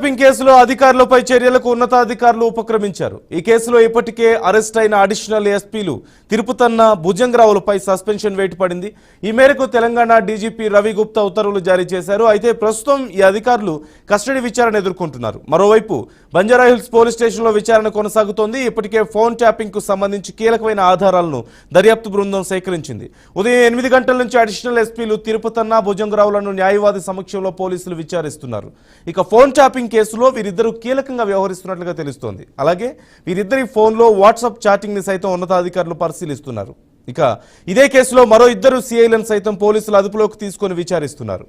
Tapping కేసులో అధికారులపై చర్యలకు ఉన్నతాధికారులు ఉపక్రమించారు. ఈ కేసులో ఇప్పటికే అరెస్ట్ అయిన అడిషనల్ ఎస్పీలు తిరుపతన్న భుజంగరావులపై సస్పెన్షన్ వేటు పడింది. ఈ మేరకు తెలంగాణ డీజీపీ రవి గుప్తా ఉత్తర్వులు జారీ చేశారు. అయితే ప్రస్తుతం ఈ అధికారులు కస్టడీ విచారణ ఎదుర్కొంటున్నారు. మరోవైపు బంజారాహిల్స్ పోలీస్ స్టేషన్లో విచారణ కొనసాగుతోంది. ఇప్పటికే ఫోన్ ట్యాపింగ్ కు సంబంధించి కీలకమైన ఆధారాలను దర్యాప్తు బృందం సేకరించింది. ఉదయం 8 గంటల నుంచి అడిషనల్ ఎస్పీలు తిరుపతన్న భుజంగరావులను న్యాయవాది సమక్షంలో పోలీసులు విచారిస్తున్నారు. ఇక ఫోన్ ట్యాపింగ్ కేసులో వీరిద్దరూ కీలకంగా వ్యవహరిస్తున్నట్లుగా తెలుస్తోంది. అలాగే వీరిద్దరి ఫోన్లో వాట్సాప్ చాటింగ్ ని సైతం ఉన్నతాధికారులు పరిశీలిస్తున్నారు. ఇక ఇదే కేసులో మరో ఇద్దరు సిఐలను సైతం పోలీసులు అదుపులోకి తీసుకొని విచారిస్తున్నారు.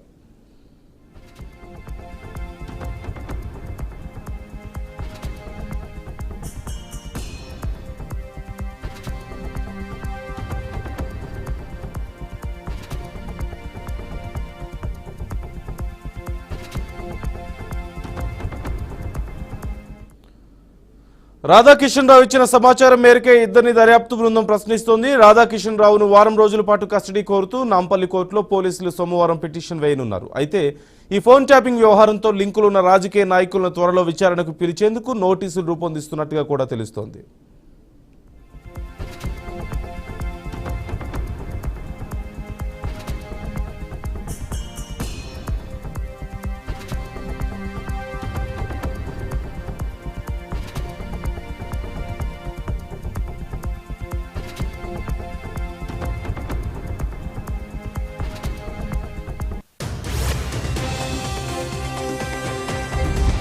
రాధాకిషన్ రావు ఇచ్చిన సమాచారం మేరకే ఇద్దరిని దర్యాప్తు బృందం ప్రశ్నిస్తోంది. రాధాకిషన్ రావును వారం రోజుల పాటు కస్టడీ కోరుతూ నాంపల్లి కోర్టులో పోలీసులు సోమవారం పిటిషన్ వేయనున్నారు. అయితే ఈ ఫోన్ ట్యాపింగ్ వ్యవహారంతో లింకులున్న రాజకీయ నాయకులను త్వరలో విచారణకు పిలిచేందుకు నోటీసులు రూపొందిస్తున్నట్టుగా కూడా తెలుస్తోంది.